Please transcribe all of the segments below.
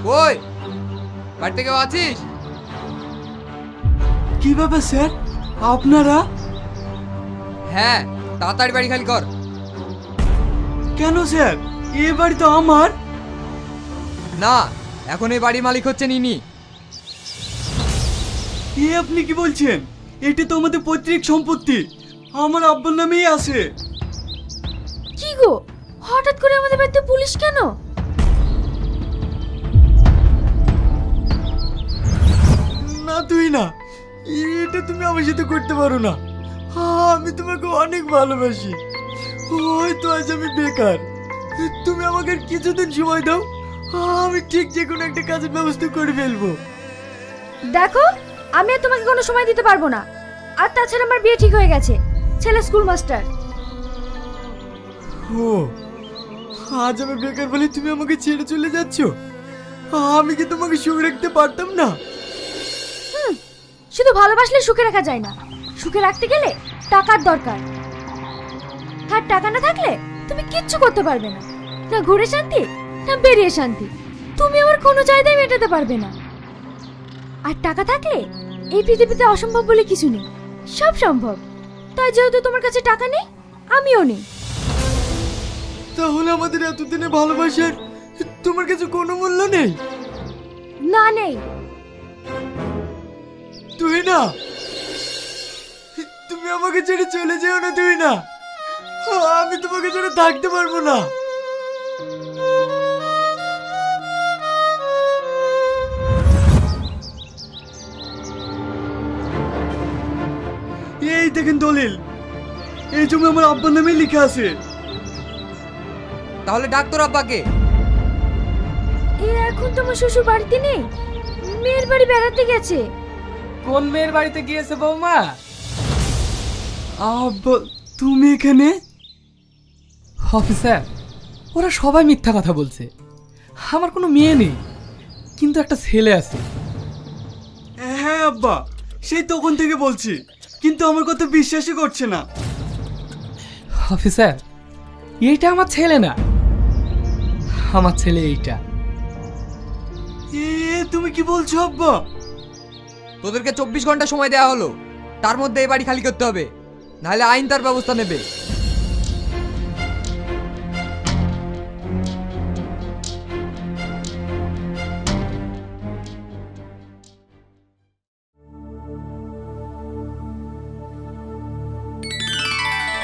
কই বাড়িতে কেউ আছিস? কি ব্যাপার স্যার, আপনারা? হ্যাঁ, তাড়াতাড়ি বাড়ি খালি কর। কেন স্যার, এ বাড়ি তো আমার। না, এখন এই বাড়ির মালিক হচ্ছে ইনি। এ আপনি কি বলছেন? এটা তো আমাদের পৈতৃক সম্পত্তি, আমার আব্বার নামেই আছে। কি গো, হঠাৎ করে আমাদের বাড়িতে পুলিশ কেন? না তুই না, এটা তুমি আমার সাথে করতে পারো না। আমি তোমাকে অনেক ভালোবাসি। হয়তো আজ আমি বেকার, তুমি আমাকে আর কিছুদিন সময় দাও, আমি ঠিক যে কোনো একটা কাজের ব্যবস্থা করে ফেলবো। দেখো, আমি আর তোমাকে কোনো সময় দিতে পারবো না। আর তাছাড়া আমার বিয়ে ঠিক হয়ে গেছে, ছেলে স্কুল মাস্টার। ও, আজ আমি বেকার বলে তুমি আমাকে ছেড়ে চলে যাচ্ছ? আমি কি তোমাকে সুখে রাখতে পারতাম না? শুধু ভালোবাসলে সুখে রাখা যায় না, সুখে রাখতে গেলে টাকার দরকার। আর টাকা না থাকলে তুমি কিচ্ছু করতে পারবে না, না ঘুরে শান্তি না বেরিয়ে শান্তি। তুমি আমার কোনো চাহিদাই মেটাতে পারবে না। আর টাকা থাকলে এই পৃথিবীতে অসম্ভব বলে কিছু নেই, সব সম্ভব। তাই যেহেতু তোমার কাছে টাকা নেই, আমিও নেই। তাহলে আমাদের এতদিনে ভালোবাসার তোমার কাছে কোনো মূল্য নেই? না, নেই। তুই না, তুমি আমাকে ছেড়ে চলে যেও না। তুই না, আমি তোমাকে ছেড়ে থাকতে পারবো না। এই দেখেন দলিল, এই জমি আমার আব্বার নামে লেখা আছে। তাহলে ডাক্তার আব্বাকে। এখন তোমার শ্বশুর বাড়িতে নেই, মেয়ের বাড়ি বেড়াতে গেছে। কোন মেয়ের বাড়িতে গিয়েছে বৌমা? আব্বা, তুমি এখানে? অফিসার, ওরা সবাই মিথ্যা কথা বলছে। আমার কোনো মেয়ে নেই, কিন্তু একটা ছেলে আছে। হ্যাঁ আব্বা, সেই তখন থেকে বলছি, কিন্তু আমার কথা বিশ্বাসই করছে না। অফিসার, এইটা আমার ছেলে না, আমার ছেলে এইটা। তুমি কি বলছো আব্বা? তোদেরকে 24 ঘন্টা সময় দেওয়া হলো, তার মধ্যে এই বাড়ি খালি করতে হবে, নাহলে আইন তার ব্যবস্থা নেবে।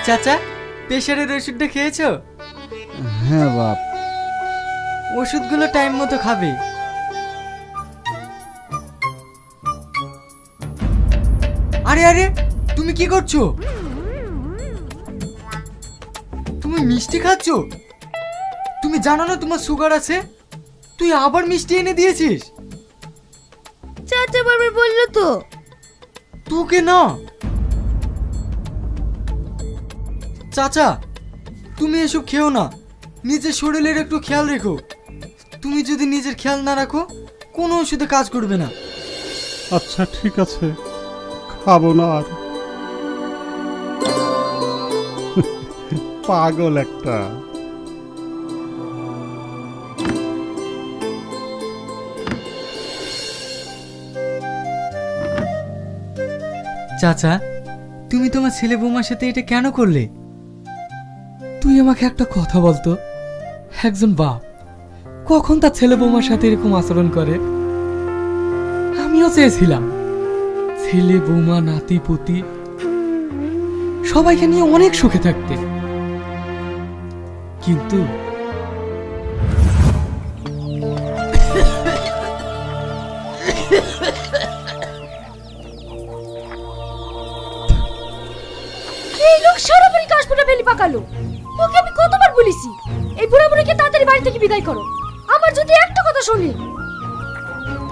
চাচা, প্রেশারের ওষুধটা খেয়েছো? হ্যাঁ বাপ। ওষুধগুলো টাইম মতো খাবে। আরে আরে, তুমি কি করছো? তুমি মিষ্টি খাচ্ছ? তুমি জানো না তোমার সুগার আছে? তুই আবার মিষ্টি এনে দিয়েছিস? চাচা বারবার বললো তো। তোকে না। চাচা, তুমি এসব খেও না, নিজের শরীরের একটু খেয়াল রেখো। তুমি যদি নিজের খেয়াল না রাখো, কোনো ওষুধে কাজ করবে না। আচ্ছা ঠিক আছে, খাবো না আর। পাগল একটা। চাচা, তুমি তোমার ছেলে বৌমার সাথে এটা কেন করলে? তুই আমাকে একটা কথা বলতো, একজন বাপ কখন তার ছেলে বৌমার সাথে এরকম আচরণ করে? আমিও চেয়েছিলাম ছেলে বৌমা নাতি পুতি সবাইকে নিয়ে অনেক সুখে থাকতে, কিন্তু এই লোক সারা বাড়ি কাশফুটা ফেলি পাকালো। ওকে আমি কতবার বলেছি এই বুড়া বুড়িকে তাড়াতাড়ি বাড়ি থেকে বিদায় করো। আমার যদি একটা কথা শুনি।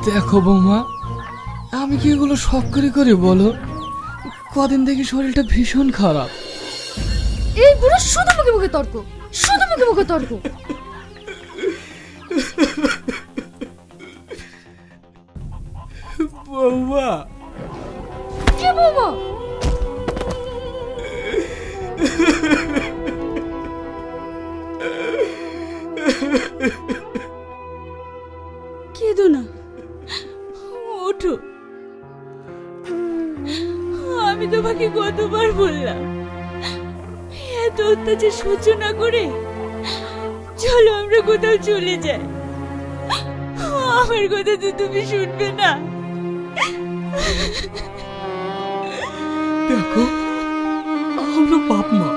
দেখো বৌমা, আমি কি এগুলো শখ করে বলো? কদিন থেকে শরীরটা ভীষণ খারাপ। এই বুড়ো শুধু মুখে মুখে তর্ক, শুধু মুখে মুখে তর্ক। বৌমা, কে বৌমা? কে অত্যাচার সহ্য না করে চলো আমরা কোথাও চলে যাই। আমার কথা তো তুমি শুনবে না। দেখো, আমরা বাপ মা,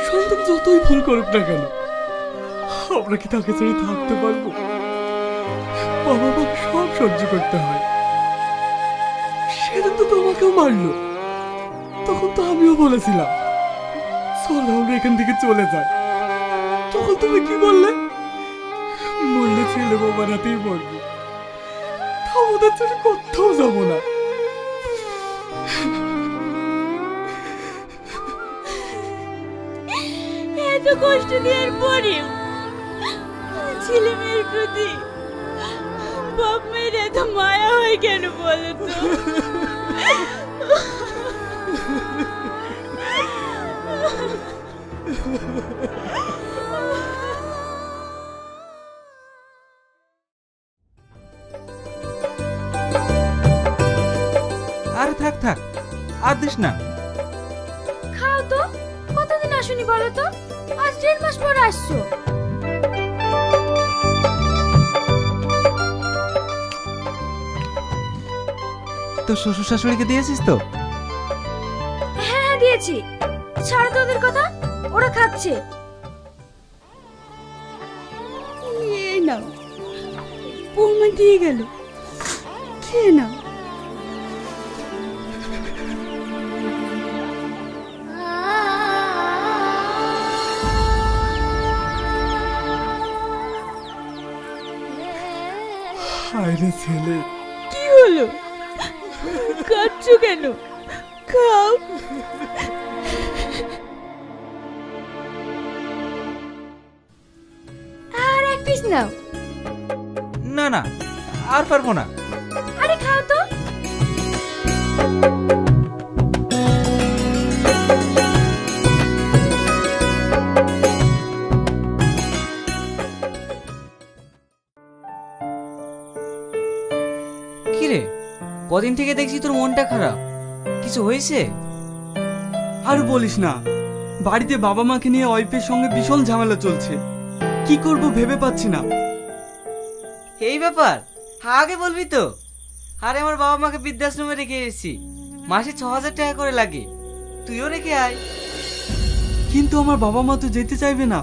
সন্তান যতই ভুল করুক না কেন, আমরা কি তাকে ছেড়ে থাকতে পারবো? বাবা মা সব সহ্য করতে হয়। সেদিন তো তোমাকেও মারলো, তখন তো আমিও বলেছিলাম চলো আমরা এখান থেকে চলে যাই। তখন তুমি কি বললে? মরলে ছেলে বাবার হাতেই মরবো, তা ওদের ছেড়ে কোথাও যাবো না। এত কষ্ট দেওয়ার পরেও ছেলে মেয়ের প্রতি বাপ মায়ের এত মায়া হয় কেন বলো তো? আরে থাক থাক, আর দিস না। খাও তো, কতদিন আসুনি বলো তো? আজ 1.5 মাস পর আসছো। তো শ্বশুর শাশুড়িকে দিয়েছিস তো? হ্যাঁ হ্যাঁ দিয়েছি। ছাড়ো তো ওদের কথা, ওরা খাচ্ছে। এই নাও, বৌমা দিয়ে গেল, খেয়ে নাও। হায় রে ছেলে, কি হলো? কাঁদছো কেন? খাও। আর এক পিস নাও। না না, আর পারবো না। আরে খাও তো। কিরে, কদিন থেকে দেখছি তোর মনটা খারাপ, কিছু হয়েছে? আর বলিস না, বাড়িতে বাবা মাকে নিয়ে ওয়াইফের সঙ্গে ভীষণ ঝামেলা চলছে। কি করব ভেবে পাচ্ছি না। এই ব্যাপার, আগে বলবি তো। আরে আমার বাবা মাকে বৃদ্ধাশ্রমে রেখে এসেছি, মাসে 6,000 টাকা করে লাগে, তুইও রেখে আয়। কিন্তু আমার বাবা মা তো যেতে চাইবে না।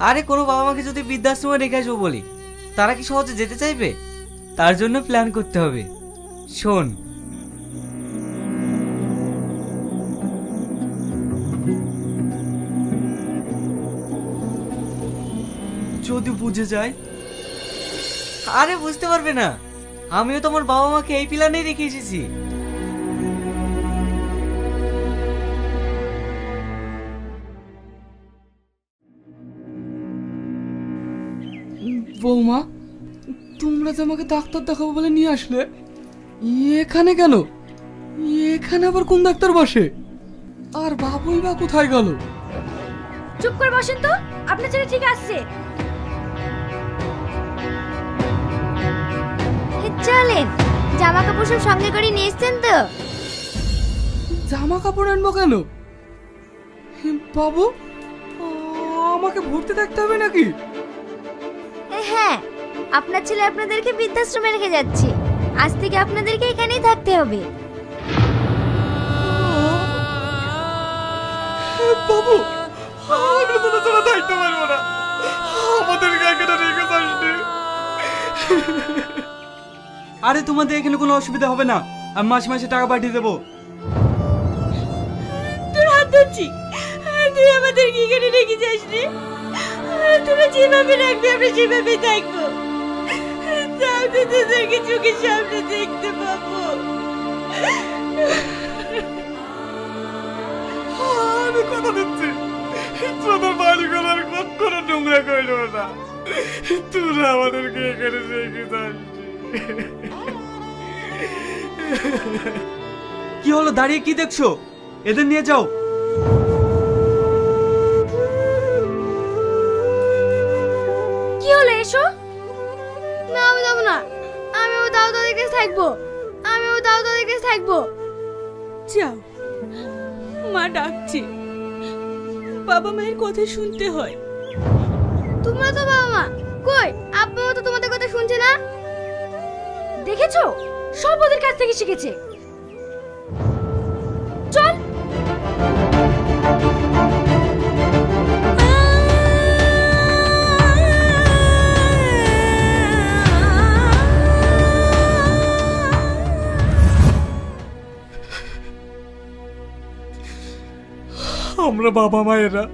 আরে কোনো বাবা মাকে যদি বৃদ্ধাশ্রমে রেখে আসবো বলি, তারা কি সহজে যেতে চাইবে? তার জন্য প্ল্যান করতে হবে। শোন, যদি বুঝে যায়? আরে বুঝতে পারবে না, আমিও তো আমার বাবা মাকে এই প্ল্যানেই রেখে এসেছি। বৌমা, তোমরা যে আমাকে ডাক্তার দেখাবো বলে নিয়ে আসলে, এখানে কেন? এখানে আবার কোন ডাক্তার বসে? আর বাবুই বা কোথায় গেল? চুপ করে বসেন তো, আপনার ছেলে ঠিক আসছে। চলেন, জামা কাপড় সব সঙ্গে করে নিয়ে এসছেন তো? জামা কাপড় আনবো কেন? বাবু, আমাকে ভর্তি থাকতে হবে নাকি? হ্যাঁ, আপনার ছেলে আপনাদেরকে বৃদ্ধাশ্রমে রেখে যাচ্ছে। আজ থেকে আপনাদেরকে এখানেই থাকতে হবে। বাবু, আমরা তো তোরা থাকতে পারবো না, আমাদেরকে এখানে রেখে যাসনি। আরে তোমাদের এখানে কোনো অসুবিধা হবে না, আমি মাসে মাসে টাকা পাঠিয়ে দেবো। তোর হাত ধরছি, তুই আমাদেরকে এখানে রেখে যাসনি। তোরা যেভাবে রাখবি আমরা সেভাবেই থাকবো। তাও তো তোদেরকে চোখের সামনে দেখতে পাবো। আমি কথা দিচ্ছি, তোদের বাড়িগুলোর কখনো নোংরা করলো না, তোরা আমাদেরকে এখানে রেখে যাসনি। কি হলো, দাঁড়িয়ে কি দেখছো? এদের নিয়ে যাও। কি হলো, এসো। না, আমি যাবো না। আমি ও দাও দাদের কাছে থাকবো। আমি ও দাও দাদের কাছে থাকবো। যাও, মা ডাকছি। বাবা মায়ের কথা শুনতে হয়। তোমরা তো বাবা মা, কই আব্বা তো তোমাদের কথা শুনছে না? দেখেছো, সব ওদের কাছ থেকে শিখেছে। চল। আমরা বাবা মায়েরা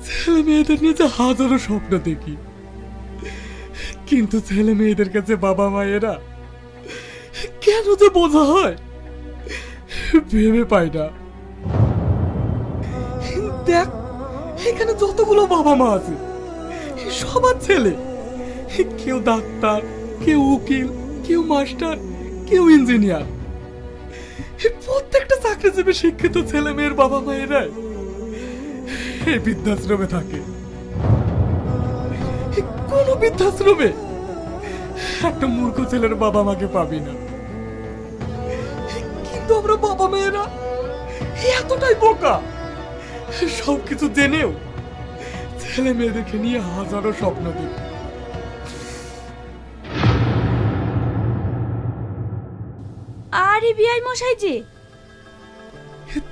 ছেলে মেয়েদের নিয়ে যে হাজারো স্বপ্ন দেখি, কিন্তু ছেলে মেয়েদের কাছে বাবা মায়েরা কেন যে বোঝা হয় ভেবে পাই না। দেখ, এখানে যতগুলো বাবা মা আছে সবার ছেলে, কেউ ডাক্তার, কেউ উকিল, কেউ মাস্টার, কেউ ইঞ্জিনিয়ার। প্রত্যেকটা চাকরিজীবী শিক্ষিত ছেলে মেয়ের বাবা মায়েরাই এই বৃদ্ধাশ্রমে থাকে। কোন বৃদ্ধাশ্রমে একটা মূর্খ ছেলের বাবা মাকে পাবি না, কিন্তু আমরা বাবা মেয়েরা এতটাই বোকা, সবকিছু জেনেও ছেলে মেয়েদেরকে নিয়ে হাজারো স্বপ্ন দেখি। আরে বিআই মশাই যে,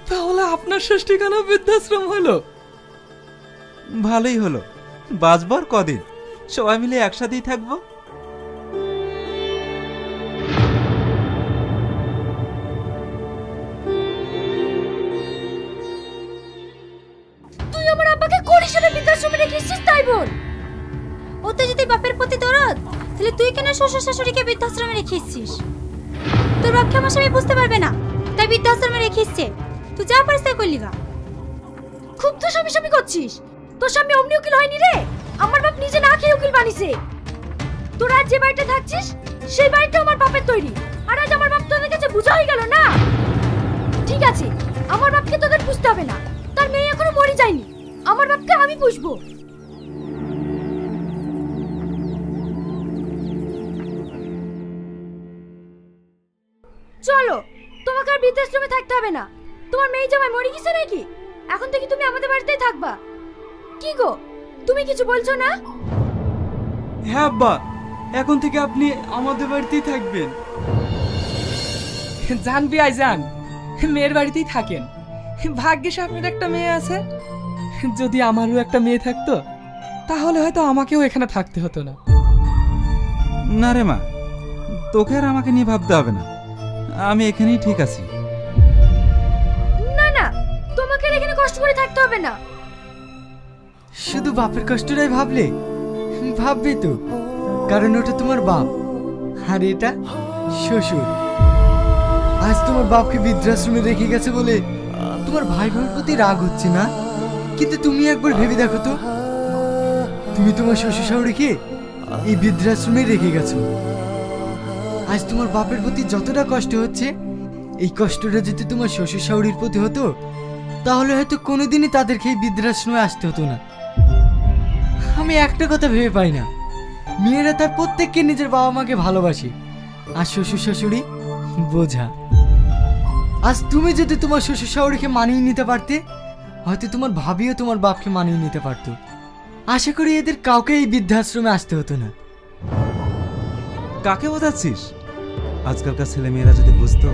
তাহলে আপনার শেষ ঠিকানা বৃদ্ধাশ্রম হলো? ভালোই হলো, বাঁচবার কদিন, সবাই মিলে একসাথেই থাকবো। তুই আমার আব্বাকে কোন হিসেবে বৃদ্ধাশ্রমে রেখেছিস তাই বল। ওতে যদি বাপের প্রতি দরদ, তাহলে তুই কেন শ্বশুর শাশুড়িকে বৃদ্ধাশ্রমে রেখেছিস? তোর বাপকে আমার স্বামী বুঝতে পারবে না, তাই বৃদ্ধাশ্রমে রেখেছে। তুই যা পারিস তাই করলি গা। খুব তো স্বামী স্বামী করছিস। তোর স্বামী অমনি উকিল হয়নি রে, আমার বাপ নিজে না খেয়ে উকিল বানিয়েছে। তোরা আজ যে বাড়িতে থাকছিস সেই বাড়িটা আমার বাপের তৈরি, আর আজ আমার বাপ তোদের কাছে বোঝা হয়ে গেল না। ঠিক আছে, আমার বাপকে তোদের বুঝতে হবে না, তার মেয়ে এখনো মরে যায়নি, আমার বাপকে আমি পুষবো। চলো, তোমাকে আর বৃদ্ধাশ্রমে থাকতে হবে না। তোমার মেয়ে জামাই মরে গেছে নাকি? এখন থেকে তুমি আমাদের বাড়িতেই থাকবা। কি গো, তুমি কিছু বলছো না? হ্যাঁ আব্বা, এখন থেকে আপনি আমাদের বাড়িতেই থাকবেন। জান বিআই যান, মেয়ের বাড়িতেই থাকেন। ভাগ্যিস আপনার একটা মেয়ে আছে, যদি আমারও একটা মেয়ে থাকতো তাহলে হয়তো আমাকেও এখানে থাকতে হতো না। না রে মা, তোকে আর আমাকে নিয়ে ভাবতে হবে না, আমি এখানেই ঠিক আছি। না না, তোমাকে আর এখানে কষ্ট করে থাকতে হবে না। শুধু বাপের কষ্টটাই ভাবলে? ভাববি তো, কারণ ওটা তোমার বাপ আর এটা শ্বশুর। আজ তোমার বাপকে বৃদ্ধাশ্রমে রেখে গেছে বলে তোমার ভাই বোনের প্রতি রাগ হচ্ছে না, কিন্তু তুমি একবার ভেবে দেখো তো, তুমি তোমার শ্বশুর শাশুড়িকে এই বৃদ্ধাশ্রমে রেখে গেছো। আজ তোমার বাপের প্রতি যতটা কষ্ট হচ্ছে, এই কষ্টটা যদি তোমার শ্বশুর শাশুড়ির প্রতি হতো তাহলে হয়তো কোনোদিনই তাদেরকে এই বৃদ্ধাশ্রমে আসতে হতো না। আমি একটা কথা ভেবে পাই না, মেয়েরা তার প্রত্যেককে নিজের বাবা মাকে ভালোবাসে, আর শ্বশুর শাশুড়ি বোঝা। আজ তুমি যদি তোমার শ্বশুর শাশুড়িকে মানিয়ে নিতে পারতে, হয়তো তোমার ভাবিও তোমার বাপকে মানিয়ে নিতে পারতো। আশা করি এদের কাউকে এই বৃদ্ধাশ্রমে আসতে হতো না। কাকে বোঝাচ্ছিস? আজকালকার ছেলে মেয়েরা যদি বুঝতো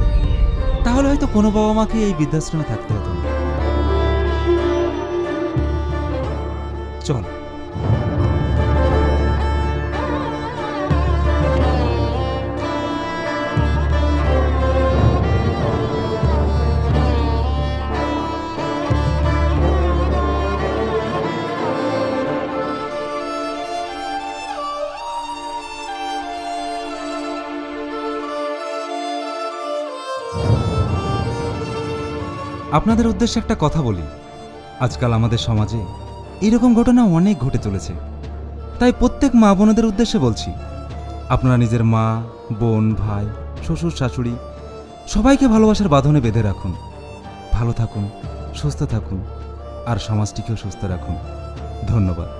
তাহলে হয়তো কোনো বাবা মাকে এই বৃদ্ধাশ্রমে থাকতে হতো না। চল। আপনাদের উদ্দেশ্যে একটা কথা বলি, আজকাল আমাদের সমাজে এরকম ঘটনা অনেক ঘটে চলেছে। তাই প্রত্যেক মা বোনদের উদ্দেশ্যে বলছি, আপনারা নিজের মা, বোন, ভাই, শ্বশুর, শাশুড়ি সবাইকে ভালোবাসার বাঁধনে বেঁধে রাখুন। ভালো থাকুন, সুস্থ থাকুন, আর সমাজটিকেও সুস্থ রাখুন। ধন্যবাদ।